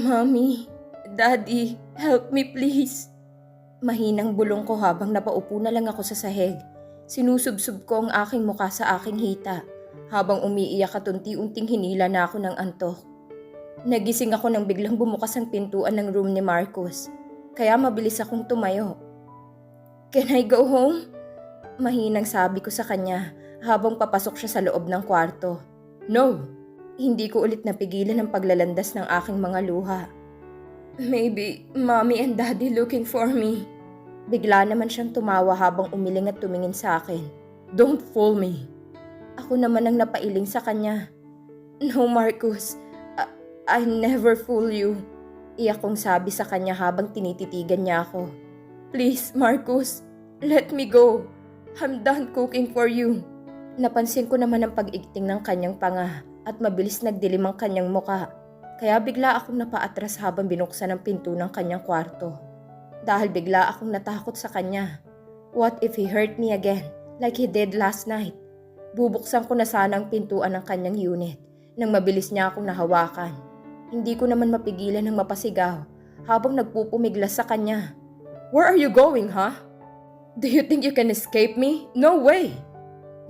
Mommy, Daddy, help me please. Mahinang bulong ko habang napaupo na lang ako sa sahig. Sinusubsub ko ang aking muka sa aking hita habang umiiyak at unti-unting hinila na ako ng antok. Nagising ako nang biglang bumukas ang pintuan ng room ni Marcus, kaya mabilis akong tumayo. Can I go home? Mahinang sabi ko sa kanya habang papasok siya sa loob ng kwarto. No! Hindi ko ulit napigilan ang paglalandas ng aking mga luha. Maybe Mommy and Daddy looking for me. Bigla naman siyang tumawa habang umiling at tumingin sa akin. Don't fool me. Ako naman ang napailing sa kanya. No, Marcus. I never fool you. Iyak kong sabi sa kanya habang tinititigan niya ako. Please, Marcus. Let me go. I'm done cooking for you. Napansin ko naman ang pag-igting ng kanyang panga at mabilis nagdilim ang kanyang muka. Kaya bigla akong napaatras habang binuksan ang pinto ng kanyang kwarto. Dahil bigla akong natakot sa kanya. What if he hurt me again, like he did last night? Bubuksan ko na sana ang pintuan ng kanyang unit nang mabilis niya akong nahawakan. Hindi ko naman mapigilan ng mapasigaw habang nagpupumiglas sa kanya. Where are you going, huh? Do you think you can escape me? No way!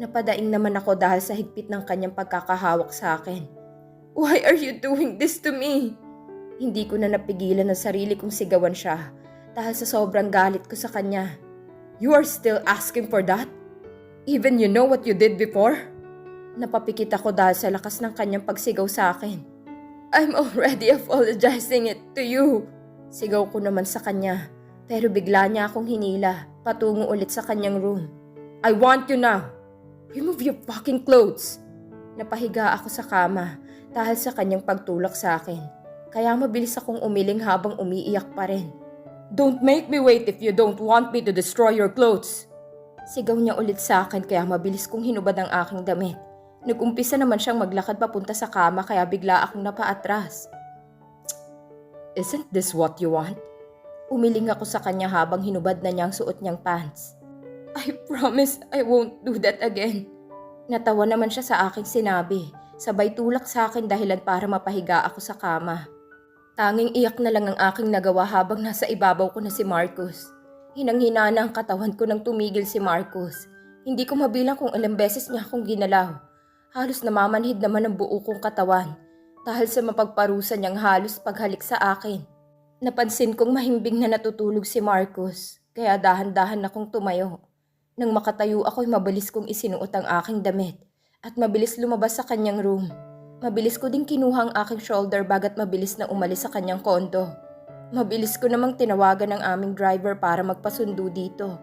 Napadaing naman ako dahil sa higpit ng kanyang pagkakahawak sa akin. Why are you doing this to me? Hindi ko na napigilan ang sarili kong sigawan siya dahil sa sobrang galit ko sa kanya. You are still asking for that? Even you know what you did before? Napapikit ako dahil sa lakas ng kanyang pagsigaw sa akin. I'm already apologizing it to you. Sigaw ko naman sa kanya pero bigla niya akong hinila patungo ulit sa kanyang room. I want you now. Remove your fucking clothes. Napahiga ako sa kama dahil sa kanyang pagtulak sa akin. Kaya mabilis akong umiling habang umiiyak pa rin. Don't make me wait if you don't want me to destroy your clothes. Sigaw niya ulit sa akin kaya mabilis kong hinubad ang aking damit. Nag-umpisa naman siyang maglakad papunta sa kama kaya bigla akong napaatras. Isn't this what you want? Umiling ako sa kanya habang hinubad na niya ang suot niyang pants. I promise I won't do that again. Natawa naman siya sa aking sinabi. Sabay tulak sa akin dahilan para mapahiga ako sa kama. Tanging iyak na lang ang aking nagawa habang nasa ibabaw ko na si Marcus. Hinang-hina na ang katawan ko nang tumigil si Marcus. Hindi ko mabilang kung ilang beses niya akong ginalaw. Halos namamanhid naman ang buo kong katawan dahil sa mapagparusa niyang halos paghalik sa akin. Napansin kong mahimbing na natutulog si Marcus kaya dahan-dahan akong tumayo. Nang makatayo ako'y mabilis kong isinuot ang aking damit. At mabilis lumabas sa kanyang room. Mabilis ko ding kinuha ang aking shoulder bag at mabilis na umalis sa kanyang kondo. Mabilis ko namang tinawagan ang aming driver para magpasundo dito.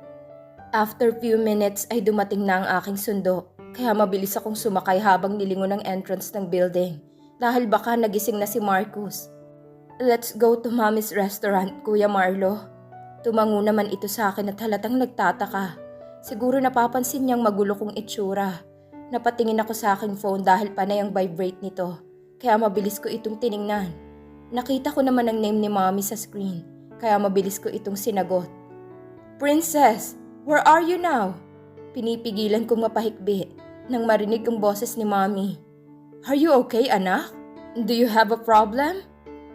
After few minutes ay dumating na ang aking sundo. Kaya mabilis akong sumakay habang nilingon ang entrance ng building. Dahil baka nagising na si Marcus. Let's go to Mommy's restaurant, Kuya Marlo. Tumango naman ito sa akin at halatang nagtataka. Siguro napapansin niyang magulo kong itsura. Napatingin ako sa aking phone dahil panay ang vibrate nito, kaya mabilis ko itong tiningnan. Nakita ko naman ang name ni Mommy sa screen, kaya mabilis ko itong sinagot. Princess, where are you now? Pinipigilan kong mapahikbi nang marinig ang boses ni Mommy. Are you okay, anak? Do you have a problem?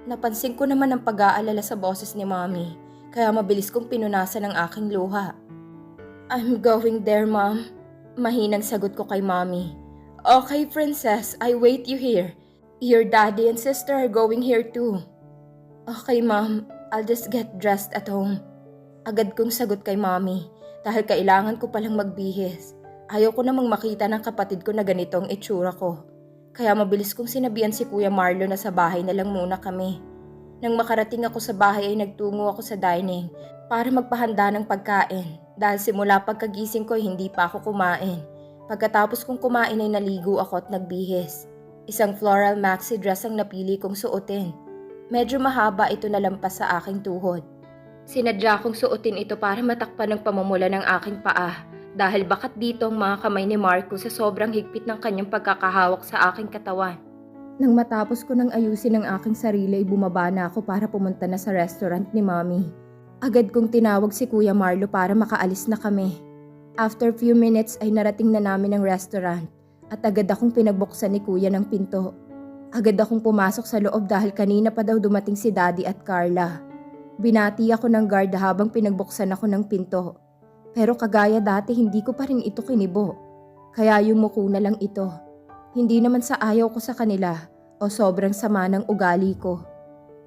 Napansin ko naman ang pag-aalala sa boses ni Mommy, kaya mabilis kong pinunasan ang aking luha. I'm going there, Mom. Mahinang sagot ko kay Mommy. Okay, Princess, I wait you here. Your daddy and sister are going here too. Okay, Mom, I'll just get dressed at home. Agad kong sagot kay Mommy dahil kailangan ko palang magbihis. Ayaw ko namang makita ng kapatid ko na ganito ang itsura ko. Kaya mabilis kong sinabihan si Kuya Marlo na sa bahay na lang muna kami. Nang makarating ako sa bahay ay nagtungo ako sa dining para magpahanda ng pagkain. Dahil simula pagkagising ko hindi pa ako kumain. Pagkatapos kong kumain ay naligo ako at nagbihis. Isang floral maxi dress ang napili kong suotin. Medyo mahaba ito na lampas sa aking tuhod. Sinadya kong suotin ito para matakpan ng pamumula ng aking paa. Dahil bakat dito ang mga kamay ni Marco sa sobrang higpit ng kanyang pagkakahawak sa aking katawan. Nang matapos ko nang ayusin ang aking sarili ay bumaba na ako para pumunta na sa restaurant ni Mommy. Agad kong tinawag si Kuya Marlo para makaalis na kami. After few minutes ay narating na namin ang restaurant at agad akong pinagbuksan ni Kuya ng pinto. Agad akong pumasok sa loob dahil kanina pa daw dumating si Daddy at Carla. Binati ako ng guard habang pinagbuksan ako ng pinto. Pero kagaya dati hindi ko pa rin ito kinibo. Kaya yumuko na lang ito. Hindi naman sa ayaw ko sa kanila o sobrang sama ng ugali ko.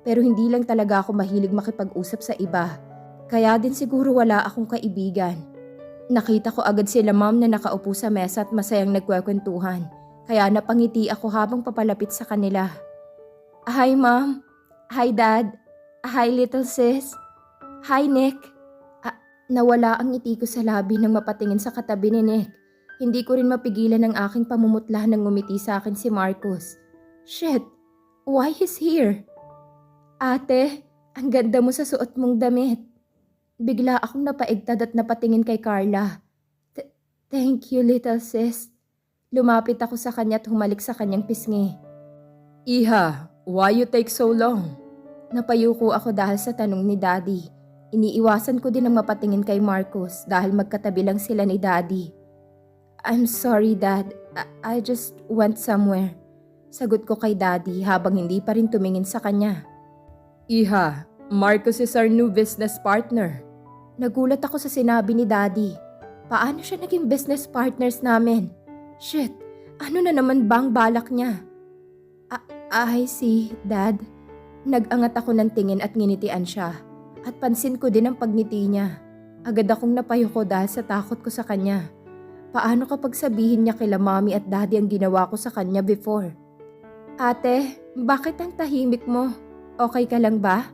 Pero hindi lang talaga ako mahilig makipag-usap sa iba. Kaya din siguro wala akong kaibigan. Nakita ko agad sila mom na nakaupo sa mesa at masayang nagkwekwentuhan. Kaya napangiti ako habang papalapit sa kanila. Hi mom. Hi dad. Hi little sis. Hi Nick. Nawala ang ngiti ko sa labi nang mapatingin sa katabi ni Nick. Hindi ko rin mapigilan ang aking pamumutla nang ngumiti sa akin si Marcus. Shit, why he's here? Ate, ang ganda mo sa suot mong damit. Bigla akong napaigtad at napatingin kay Carla. Thank you little sis. Lumapit ako sa kanya at humalik sa kanyang pisngi. Iha, why you take so long? Napayuko ako dahil sa tanong ni Daddy. Iniiwasan ko din ang mapatingin kay Marcus dahil magkatabi lang sila ni Daddy. I'm sorry Dad, I just went somewhere. Sagot ko kay Daddy habang hindi pa rin tumingin sa kanya. Iha, Marcus is our new business partner. Nagulat ako sa sinabi ni Daddy. Paano siya naging business partners namin? Shit, ano na naman bang balak niya? I see, Dad. Nag-angat ako ng tingin at nginitian siya. At pansin ko din ang pagngiti niya. Agad akong napayuko dahil sa takot ko sa kanya. Paano kapag sabihin niya kila Mommy at Daddy ang ginawa ko sa kanya before? Ate, bakit ang tahimik mo? Okay ka lang ba?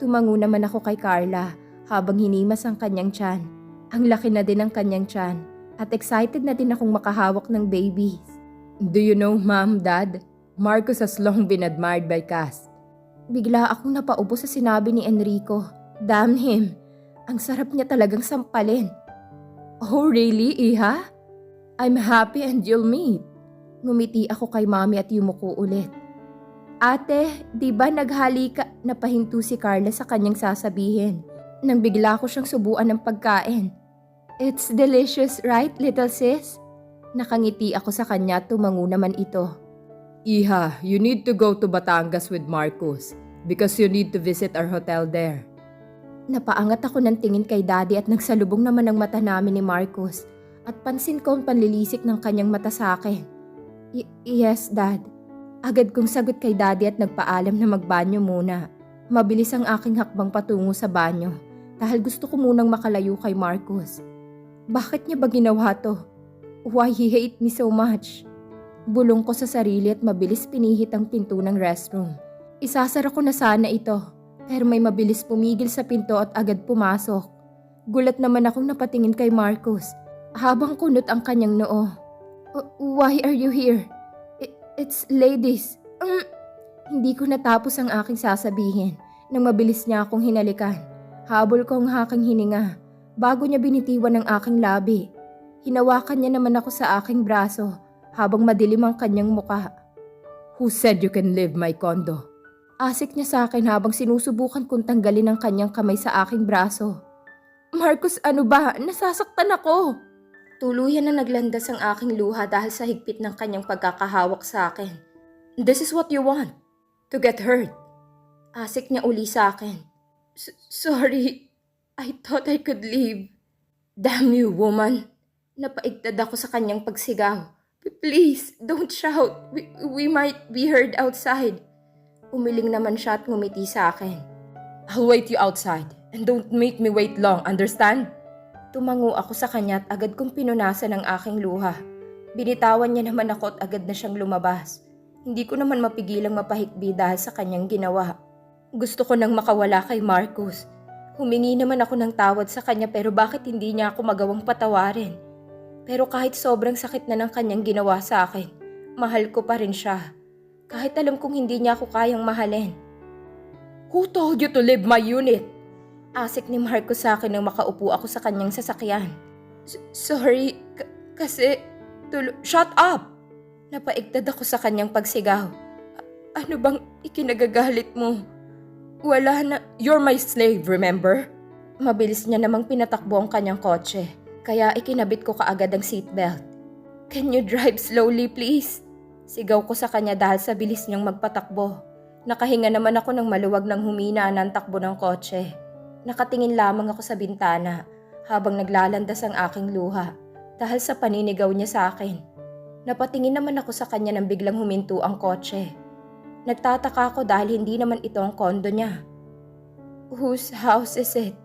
Tumango naman ako kay Carla habang hinimas ang kanyang tiyan. Ang laki na din ang kanyang tiyan. At excited na din akong makahawak ng babies. Do you know, Mom, Dad? Marcus has long been admired by Cass. Bigla akong napaupo sa sinabi ni Enrico. Damn him. Ang sarap niya talagang sampalin. Oh, really, Iha? I'm happy and you'll meet. Ngumiti ako kay Mommy at yumuko ulit. Ate, di ba naghalika? Napahinto si Carla sa kanyang sasabihin. Nang bigla ko siyang subuan ng pagkain. It's delicious, right, little sis? Nakangiti ako sa kanya at tumango naman ito. Iha, you need to go to Batangas with Marcus because you need to visit our hotel there. Napaangat ako ng tingin kay Daddy at nagsalubong naman ang mata namin ni Marcus at pansin ko ang panlilisik ng kanyang mata sa akin. Yes, Dad. Agad kong sagot kay Daddy at nagpaalam na magbanyo muna. Mabilis ang aking hakbang patungo sa banyo dahil gusto ko munang makalayo kay Marcus. Bakit niya ba ginawa to? Why he hate me so much? Bulong ko sa sarili at mabilis pinihit ang pinto ng restroom. Isasara ko na sana ito, pero may mabilis pumigil sa pinto at agad pumasok. Gulat naman akong napatingin kay Marcus habang kunot ang kanyang noo. Why are you here? It's ladies. Hindi ko natapos ang aking sasabihin nang mabilis niya akong hinalikan. Habol ko ang aking hininga. Bago niya binitiwan ang aking labi, hinawakan niya naman ako sa aking braso habang madilim ang kanyang muka. Who said you can leave my condo? Asik niya sa akin habang sinusubukan kong tanggalin ang kanyang kamay sa aking braso. Marcus, ano ba? Nasasaktan ako! Tuluyan na naglandas ang aking luha dahil sa higpit ng kanyang pagkakahawak sa akin. This is what you want. To get hurt. Asik niya uli sa akin. Sorry. I thought I could leave. Damn you, woman. Napaigtad ako sa kanyang pagsigaw. Please, don't shout. We might be heard outside. Umiling naman siya at ngumiti sa akin. I'll wait you outside and don't make me wait long, understand? Tumango ako sa kanya at agad kong pinunasan ang aking luha. Binitawan niya naman ako at agad na siyang lumabas. Hindi ko naman mapigilang mapahikbi dahil sa kanyang ginawa. Gusto ko nang makawala kay Marcus. Humingi naman ako ng tawad sa kanya pero bakit hindi niya ako magawang patawarin? Pero kahit sobrang sakit na ng kanyang ginawa sa akin, mahal ko pa rin siya. Kahit alam kong hindi niya ako kayang mahalin. Who told you to leave my unit? Asik ni Marcus sa akin nang makaupo ako sa kanyang sasakyan. Sorry, kasi... Shut up! Napaigtad ako sa kanyang pagsigaw. Ano bang ikinagagalit mo? Wala na. You're my slave, remember? Mabilis niya namang pinatakbo ang kanyang kotse. Kaya ikinabit ko kaagad ang seatbelt. Can you drive slowly, please? Sigaw ko sa kanya dahil sa bilis niyang magpatakbo. Nakahinga naman ako ng maluwag ng humina ng takbo ng kotse. Nakatingin lamang ako sa bintana habang naglalandas ang aking luha dahil sa paninigaw niya sa akin. Napatingin naman ako sa kanya nang biglang huminto ang kotse. Nagtataka ako dahil hindi naman ito ang kondo niya. Whose house is it?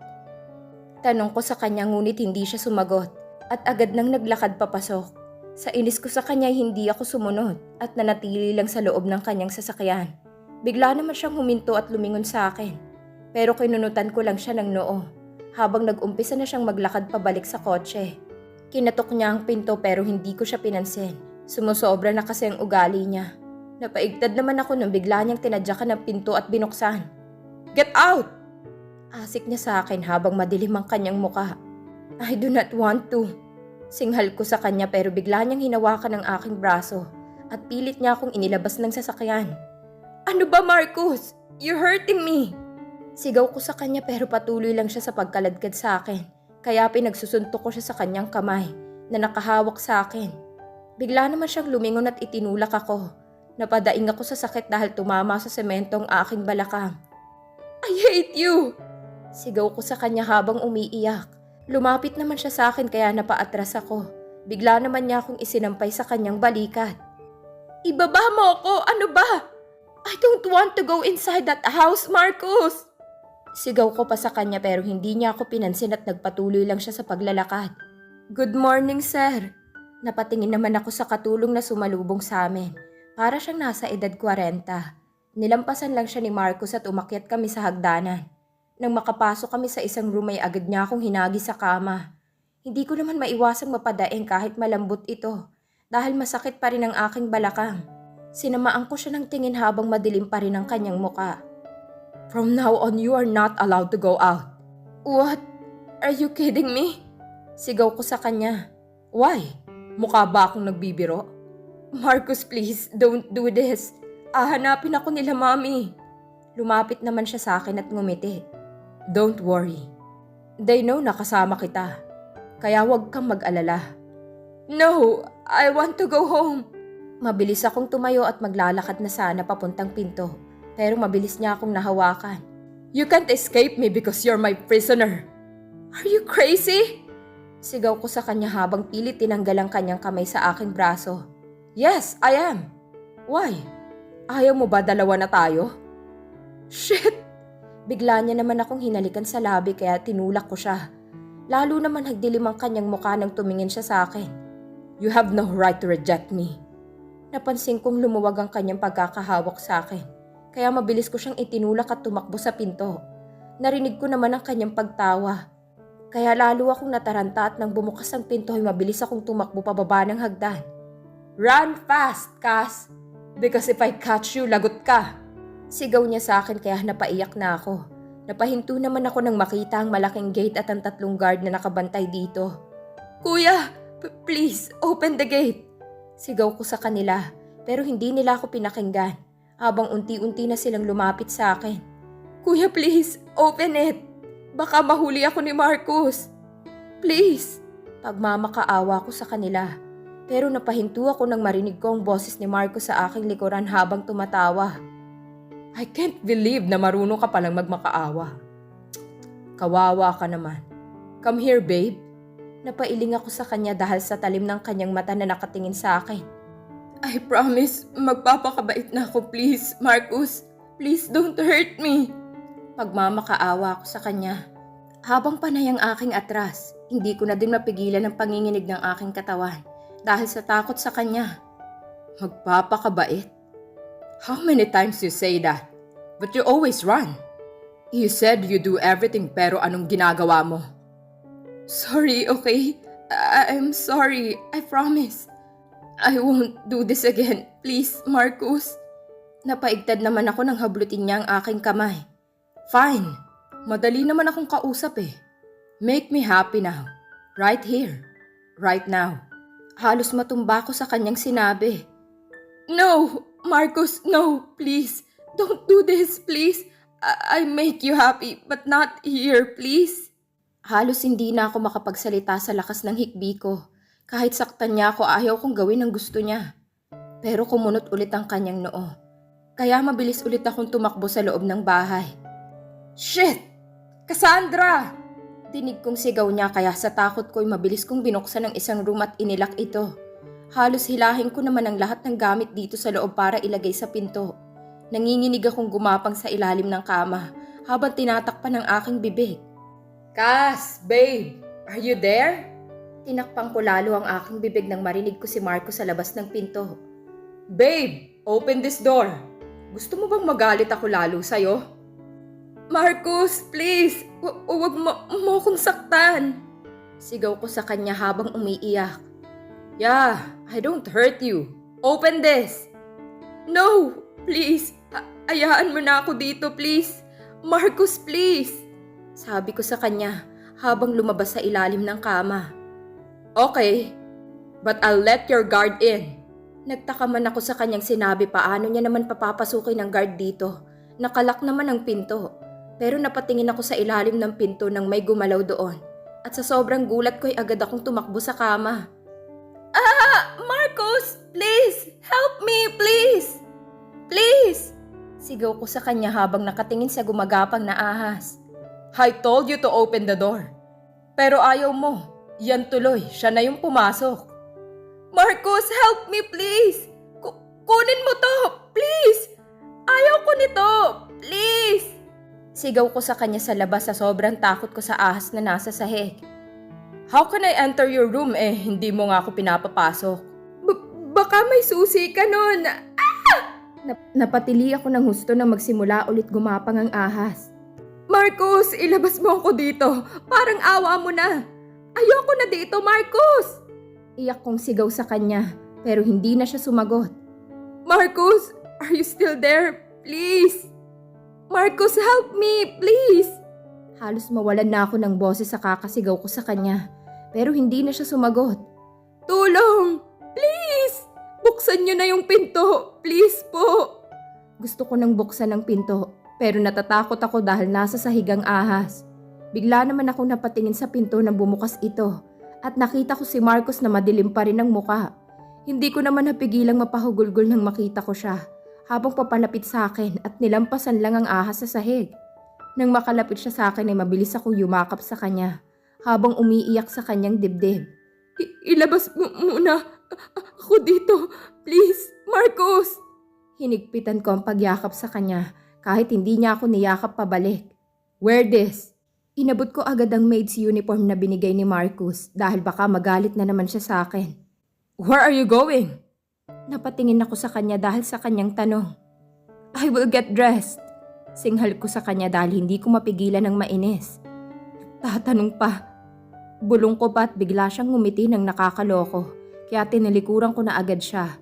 Tanong ko sa kanya ngunit hindi siya sumagot at agad nang naglakad papasok. Sa inis ko sa kanya hindi ako sumunod at nanatili lang sa loob ng kanyang sasakyan. Bigla naman siyang huminto at lumingon sa akin. Pero kinunutan ko lang siya ng noo habang nag-umpisa na siyang maglakad pabalik sa kotse. Kinatok niya ang pinto pero hindi ko siya pinansin. Sumusobra na kasi ang ugali niya. Napaigtad naman ako nang bigla niyang tinadyakan ng pinto at binuksan. Get out! Asik niya sa akin habang madilim ang kanyang muka. I do not want to. Singhal ko sa kanya pero bigla niyang hinawakan ang aking braso at pilit niya akong inilabas ng sasakyan. Ano ba, Marcus? You're hurting me! Sigaw ko sa kanya pero patuloy lang siya sa pagkaladkad sa akin. Kaya pinagsusuntok ko siya sa kanyang kamay na nakahawak sa akin. Bigla naman siyang lumingon at itinulak ako. Napadaing ako sa sakit dahil tumama sa sementong aking balakang. I hate you! Sigaw ko sa kanya habang umiiyak. Lumapit naman siya sa akin kaya napaatras ako. Bigla naman niya akong isinampay sa kanyang balikat. Ibaba mo ako! Ano ba? I don't want to go inside that house, Marcus! Sigaw ko pa sa kanya pero hindi niya ako pinansin at nagpatuloy lang siya sa paglalakad. Good morning, sir. Napatingin naman ako sa katulong na sumalubong sa amin. Para siyang nasa edad 40. Nilampasan lang siya ni Marcus at umakyat kami sa hagdanan. Nang makapasok kami sa isang room ay agad niya akong hinagi sa kama. Hindi ko naman maiwasang mapadaing kahit malambot ito dahil masakit pa rin ang aking balakang. Sinamaan ko siya ng tingin habang madilim pa rin ang kanyang muka. From now on, you are not allowed to go out. What? Are you kidding me? Sigaw ko sa kanya. Why? Mukha ba akong nagbibiro? Marcus, please, don't do this. Hahanapin ako nila, Mommy. Lumapit naman siya sa akin at ngumiti. Don't worry. They know na kasama kita. Kaya huwag kang mag-alala. No, I want to go home. Mabilis akong tumayo at maglalakad na sana papuntang pinto. Pero mabilis niya akong nahawakan. You can't escape me because you're my prisoner. Are you crazy? Sigaw ko sa kanya habang pilit tinanggal ang kanyang kamay sa aking braso. Yes, I am. Why? Ayaw mo ba dalawa na tayo? Shit! Bigla niya naman akong hinalikan sa labi kaya tinulak ko siya. Lalo naman nagdilim ang kanyang mukha nang tumingin siya sa akin. You have no right to reject me. Napansin kong lumuwag ang kanyang pagkakahawak sa akin. Kaya mabilis ko siyang itinulak at tumakbo sa pinto. Narinig ko naman ang kanyang pagtawa. Kaya lalo akong nataranta at nang bumukas ang pinto ay mabilis akong tumakbo pababa ng hagdan. Run fast, Cass! Because if I catch you, lagot ka! Sigaw niya sa akin kaya napaiyak na ako. Napahinto naman ako nang makita ang malaking gate at ang 3 guard na nakabantay dito. Kuya, please, open the gate! Sigaw ko sa kanila pero hindi nila ako pinakinggan habang unti-unti na silang lumapit sa akin. Kuya, please, open it! Baka mahuli ako ni Marcus. Please! Pagmamakaawa ko sa kanila. Pero napahinto ako nang marinig ko ang boses ni Marcus sa aking likuran habang tumatawa. I can't believe na marunong ka palang magmakaawa. Kawawa ka naman. Come here, babe. Napailing ako sa kanya dahil sa talim ng kanyang mata na nakatingin sa akin. I promise, magpapakabait na ako, please, Marcus. Please don't hurt me. Pagmamakaawa ako sa kanya. Habang panay ang aking atras, hindi ko na din mapigilan ang panginginig ng aking katawan dahil sa takot sa kanya. Magpapakabait? How many times you say that? But you always run. You said you do everything pero anong ginagawa mo? Sorry, okay? I'm sorry. I promise. I won't do this again. Please, Marcus. Napaigtad naman ako nang hablutin niya ang aking kamay. Fine. Madali naman akong kausap eh. Make me happy now. Right here. Right now. Halos matumba ko sa kanyang sinabi. No! Marcus, no! Please! Don't do this, please! I make you happy, but not here, please! Halos hindi na ako makapagsalita sa lakas ng hikbi ko. Kahit saktan niya ako, ayaw kong gawin ang gusto niya. Pero kumunot ulit ang kanyang noo. Kaya mabilis ulit akong tumakbo sa loob ng bahay. Shit! Cassandra! Dinig kong sigaw niya kaya sa takot ko'y mabilis kong binuksan ang isang room at inilak ito. Halos hilahin ko naman ang lahat ng gamit dito sa loob para ilagay sa pinto. Nanginginig akong gumapang sa ilalim ng kama habang tinatakpan ng aking bibig. Cass, babe, are you there? Tinakpang ko lalo ang aking bibig nang marinig ko si Marco sa labas ng pinto. Babe, open this door. Gusto mo bang magalit ako lalo sa'yo? Marcus, please, huwag mo akong saktan. Sigaw ko sa kanya habang umiiyak. Yeah, I don't hurt you. Open this. No, please, ayaan mo na ako dito, please. Marcus, please. Sabi ko sa kanya habang lumabas sa ilalim ng kama. Okay, but I'll let your guard in. Nagtaka man ako sa kanyang sinabi paano niya naman papapasukin ng guard dito. Nakalak naman ang pinto. Pero napatingin ako sa ilalim ng pinto nang may gumalaw doon. At sa sobrang gulat ko'y agad akong tumakbo sa kama. Marcus! Please! Help me! Please! Please! Sigaw ko sa kanya habang nakatingin sa gumagapang na ahas. I told you to open the door. Pero ayaw mo. Yan tuloy, siya na yung pumasok. Marcus, help me please! Kunin mo to! Please! Ayaw ko nito! Please! Sigaw ko sa kanya sa labas sa sobrang takot ko sa ahas na nasa sahig. How can I enter your room hindi mo nga ako pinapapasok? Baka may susi ka nun! Napatili ako ng husto na magsimula ulit gumapang ang ahas. Marcus, ilabas mo ako dito. Parang awa mo na. Ayoko na dito, Marcus! Iyak kong sigaw sa kanya, pero hindi na siya sumagot. Marcus, are you still there? Please! Marcus, help me! Please! Halos mawalan na ako ng boses sa kakasigaw ko sa kanya, pero hindi na siya sumagot. Tulong! Please! Buksan niyo na yung pinto! Please po! Gusto ko nang buksan ang pinto, pero natatakot ako dahil nasa sahigang ahas. Bigla naman ako napatingin sa pinto nang bumukas ito at nakita ko si Marcus na madilim pa rin ang muka. Hindi ko naman napigilang mapahugulgol nang makita ko siya habang papalapit sa akin at nilampasan lang ang ahas sa sahig. Nang makalapit siya sa akin ay mabilis akong yumakap sa kanya habang umiiyak sa kanyang dibdib. Ilabas mo muna ako dito, please, Marcus! Hinigpitan ko ang pagyakap sa kanya kahit hindi niya ako niyakap pabalik. Wear this! Inabot ko agad ang maid's uniform na binigay ni Marcus dahil baka magalit na naman siya sa akin. Where are you going? Napatingin ako sa kanya dahil sa kanyang tanong. I will get dressed. Singhal ko sa kanya dahil hindi ko mapigilan ng mainis. Tatanong pa. Bulong ko pa at bigla siyang ngumiti ng nakakaloko kaya tinalikuran ko na agad siya.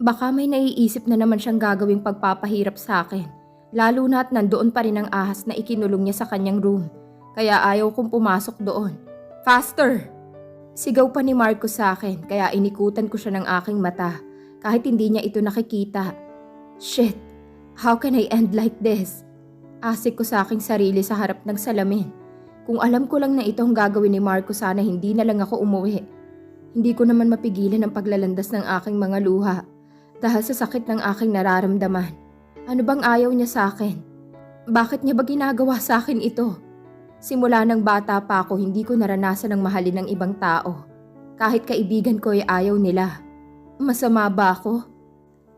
Baka may naiisip na naman siyang gagawing pagpapahirap sa akin. Lalo na at nandoon pa rin ang ahas na ikinulong niya sa kanyang room. Kaya ayaw kong pumasok doon. Faster! Sigaw pa ni Marcus sa akin kaya inikutan ko siya ng aking mata kahit hindi niya ito nakikita. Shit! How can I end like this? Asik ko sa aking sarili sa harap ng salamin. Kung alam ko lang na itong gagawin ni Marcus sana hindi na lang ako umuwi. Hindi ko naman mapigilan ang paglalandas ng aking mga luha dahil sa sakit ng aking nararamdaman. Ano bang ayaw niya sa akin? Bakit niya ba ginagawa sa akin ito? Simula ng bata pa ako, hindi ko naranasan ang mahalin ng ibang tao. Kahit kaibigan ko ay ayaw nila. Masama ba ako?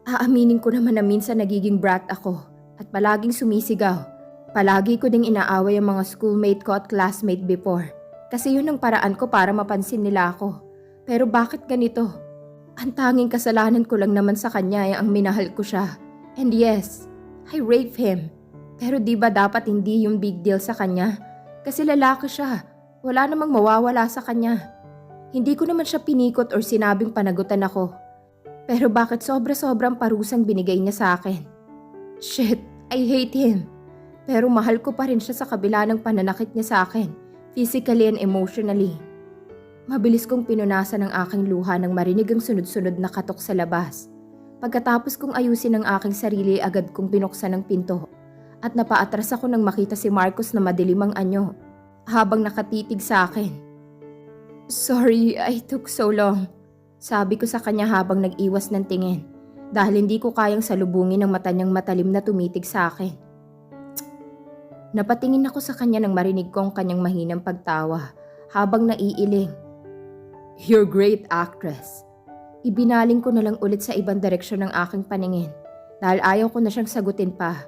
Aaminin ko naman na minsan nagiging brat ako at palaging sumisigaw. Palagi ko ding inaaway ang mga schoolmate ko at classmate before. Kasi yun ang paraan ko para mapansin nila ako. Pero bakit ganito? Ang tanging kasalanan ko lang naman sa kanya ay ang minahal ko siya. And yes, I rape him. Pero di ba dapat hindi yung big deal sa kanya? Kasi lalaki siya. Wala namang mawawala sa kanya. Hindi ko naman siya pinikot or sinabing panagutan ako. Pero bakit sobra-sobrang parusang binigay niya sa akin? Shit, I hate him. Pero mahal ko pa rin siya sa kabila ng pananakit niya sa akin, physically and emotionally. Mabilis kong pinunasan ang aking luha nang marinig ang sunod-sunod na katok sa labas. Pagkatapos kong ayusin ang aking sarili, agad kong binuksan ang pinto. At napaatras ako nang makita si Marcus na madilim ang anyo, habang nakatitig sa akin. Sorry, I took so long. Sabi ko sa kanya habang nag-iwas ng tingin. dahil hindi ko kayang salubungin ang mata niyang matalim na tumitig sa akin. Napatingin ako sa kanya nang marinig ko ang kanyang mahinang pagtawa habang naiiling. "You're great actress." Ibinaling ko na lang ulit sa ibang direksyon ng aking paningin dahil ayaw ko na siyang sagutin pa.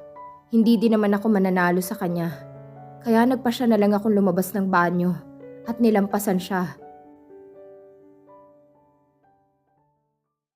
Hindi din naman ako mananalo sa kanya. Kaya nagpa siya na lang akong lumabas ng banyo at nilampasan siya